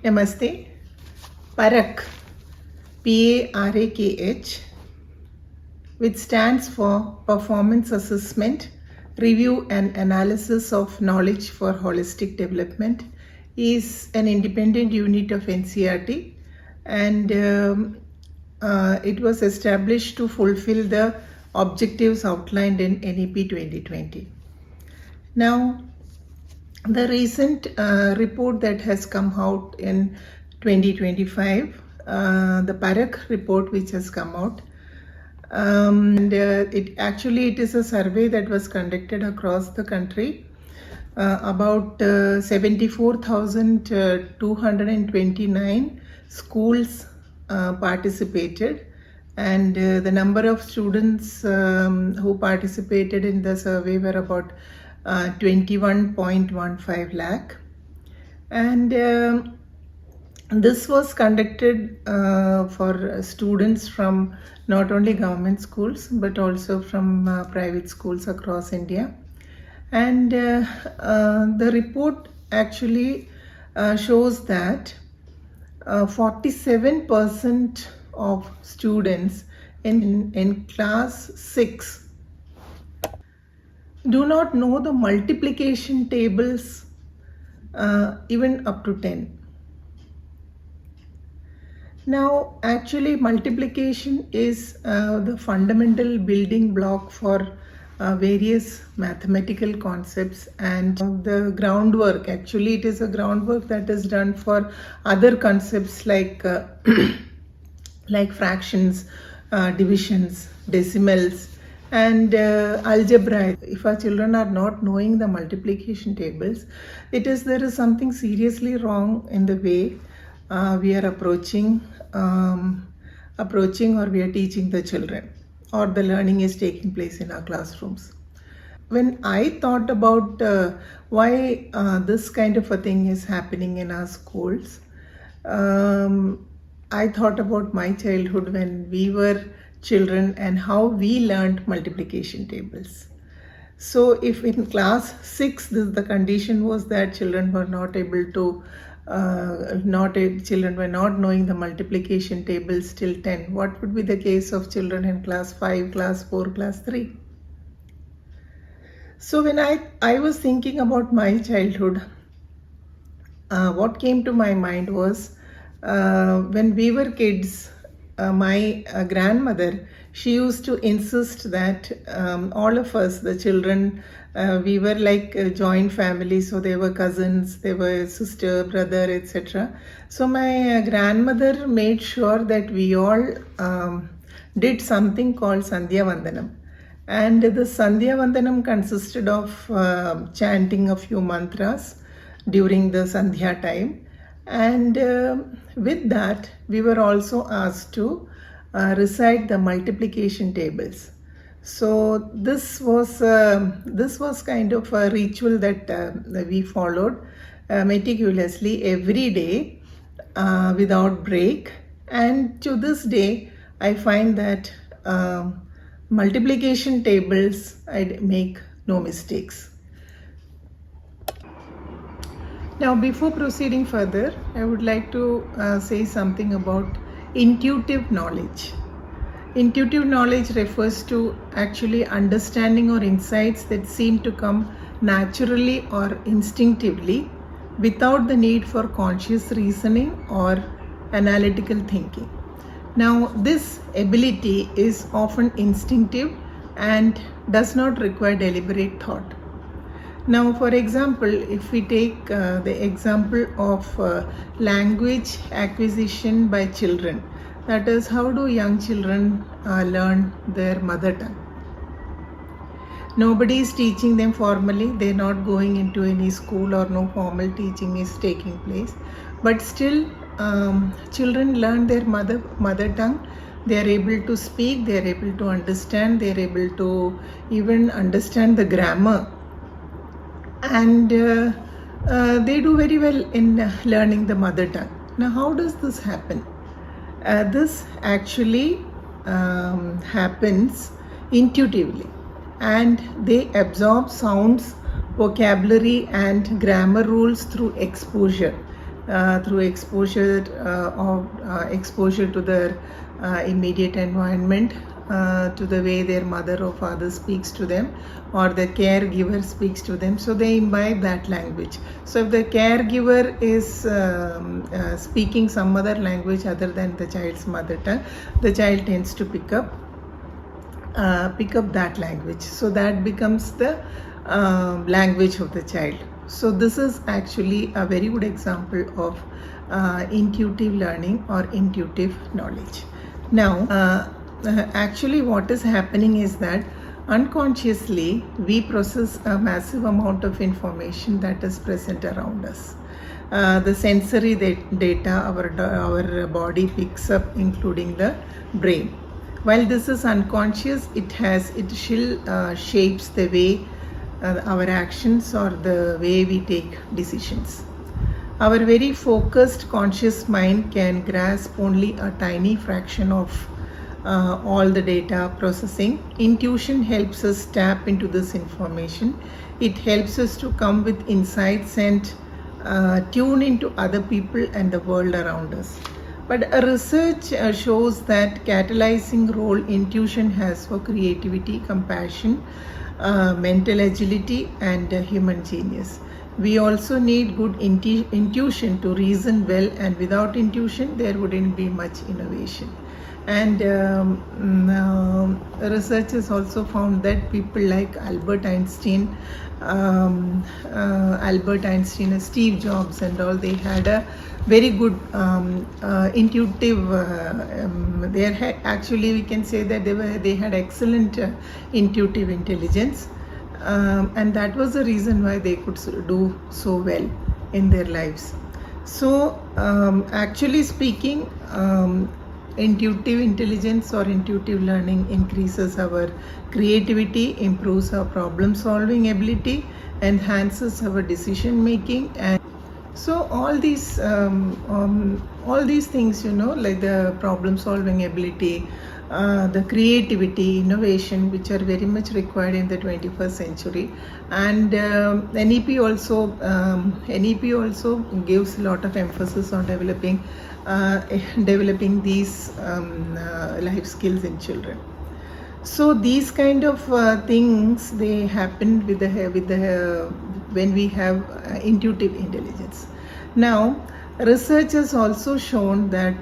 Namaste. Parakh, Parakh, which stands for Performance Assessment, Review and Analysis of Knowledge for Holistic Development, is an independent unit of NCERT, and it was established to fulfill the objectives outlined in NEP 2020. Now, the recent report that has come out in 2025, the Parakh report which has come out, and it is a survey that was conducted across the country. About 74,229 schools participated, and the number of students who participated in the survey were about 21.15 lakh, and this was conducted for students from not only government schools but also from private schools across India. And the report actually shows that 47% of students in class 6 do not know the multiplication tables even up to 10. Now, actually, multiplication is the fundamental building block for various mathematical concepts, and the groundwork, actually it is a groundwork that is done for other concepts like like fractions, divisions, decimals, and algebra. If our children are not knowing the multiplication tables, there is something seriously wrong in the way we are approaching or we are teaching the children, or the learning is taking place in our classrooms. When I thought about why this kind of a thing is happening in our schools, I thought about my childhood when we were children and how we learned multiplication tables. So if in class 6 the condition was that children were not able to children were not knowing the multiplication tables till 10, what would be the case of children in class 5, class 4, class 3? So when I was thinking about my childhood, what came to my mind was when we were kids, my grandmother, she used to insist that all of us, the children, we were like a joint family, so there were cousins, there were sister, brother, etc. So my grandmother made sure that we all did something called SANDHYA VANDANAM. And the SANDHYA VANDANAM consisted of chanting a few mantras during the SANDHYA time. And with that, we were also asked to recite the multiplication tables. So this was kind of a ritual that we followed meticulously every day without break. And to this day, I find that multiplication tables, I make no mistakes. Now, before proceeding further, I would like to say something about intuitive knowledge. Intuitive knowledge refers to actually understanding or insights that seem to come naturally or instinctively without the need for conscious reasoning or analytical thinking. Now, this ability is often instinctive and does not require deliberate thought. Now, for example, if we take the example of language acquisition by children, that is, how do young children learn their mother tongue? Nobody is teaching them formally, they are not going into any school or no formal teaching is taking place. But still, children learn their mother tongue. They are able to speak, they are able to understand, they are able to even understand the grammar. And they do very well in learning the mother tongue. Now, how does this happen? This actually happens intuitively, and they absorb sounds, vocabulary and grammar rules through exposure. through exposure exposure to their immediate environment, to the way their mother or father speaks to them, or the caregiver speaks to them, so they imbibe that language. So if the caregiver is speaking some other language other than the child's mother tongue, the child tends to pick up that language. So that becomes the language of the child. So this is actually a very good example of intuitive learning or intuitive knowledge. Now, actually what is happening is that unconsciously we process a massive amount of information that is present around us. The sensory data our body picks up, including the brain. While this is unconscious, it still shapes the way our actions or the way we take decisions. Our very focused conscious mind can grasp only a tiny fraction of all the data processing. Intuition helps us tap into this information. It helps us to come with insights and tune into other people and the world around us. But research shows that catalyzing role intuition has for creativity, compassion, mental agility, and human genius. We also need good intuition to reason well, and without intuition there wouldn't be much innovation. And research has also found that people like Albert Einstein and Steve Jobs and all, they had a very good intuitive, actually we can say that they had excellent intuitive intelligence, and that was the reason why they could do so well in their lives. So actually speaking, intuitive intelligence or intuitive learning increases our creativity, improves our problem solving ability, enhances our decision making. And so all these things, like the problem solving ability, the creativity, innovation, which are very much required in the 21st century. And NEP also gives a lot of emphasis on developing these life skills in children. So these kind of things, they happen when we have intuitive intelligence. Now, research has also shown that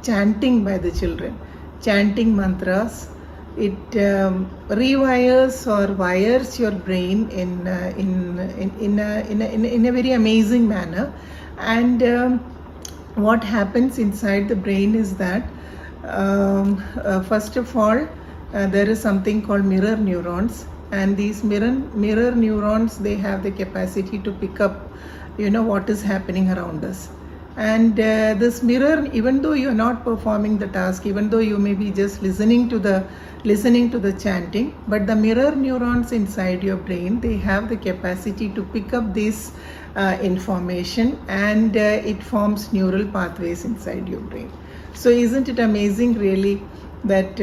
chanting by the children, chanting mantras, it rewires or wires your brain in a very amazing manner. And what happens inside the brain is that first of all, there is something called mirror neurons, and these mirror neurons, they have the capacity to pick up what is happening around us. And this mirror, even though you are not performing the task, even though you may be just listening to the chanting, but the mirror neurons inside your brain, they have the capacity to pick up this information, and it forms neural pathways inside your brain. So isn't it amazing really that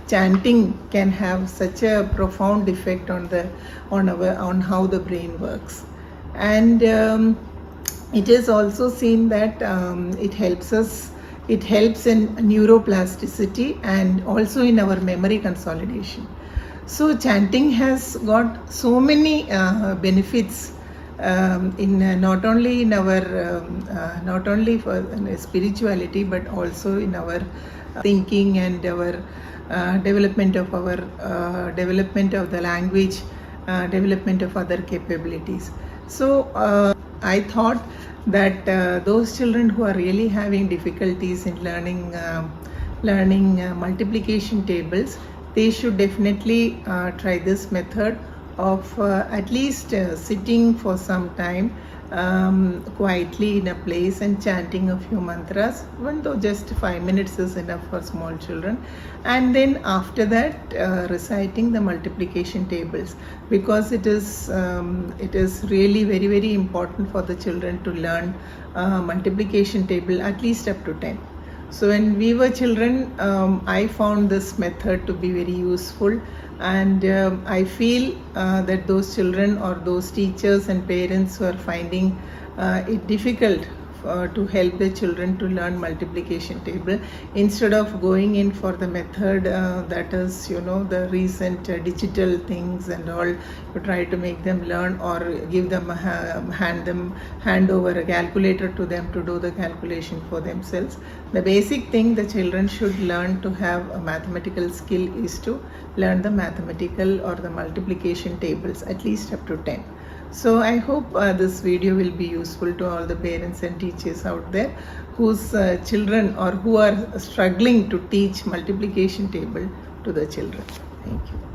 chanting can have such a profound effect on how the brain works? And it is also seen that it helps in neuroplasticity and also in our memory consolidation. So chanting has got so many benefits in not only for spirituality, but also in our thinking and our development of the language, development of other capabilities. So I thought that those children who are really having difficulties in learning multiplication tables, they should definitely try this method of at least sitting for some time quietly in a place and chanting a few mantras, even though just 5 minutes is enough for small children, and then after that reciting the multiplication tables, because it is really very, very important for the children to learn multiplication table at least up to 10. So when we were children, I found this method to be very useful, and I feel that those children or those teachers and parents who are finding it difficult to help the children to learn multiplication table, instead of going in for the method that is, you know, the recent digital things and all. You try to make them learn or give them hand over a calculator to them to do the calculation for themselves. The basic thing the children should learn to have a mathematical skill is to learn the mathematical or the multiplication tables at least up to 10. So I hope this video will be useful to all the parents and teachers out there whose children or who are struggling to teach multiplication table to the children. Thank you.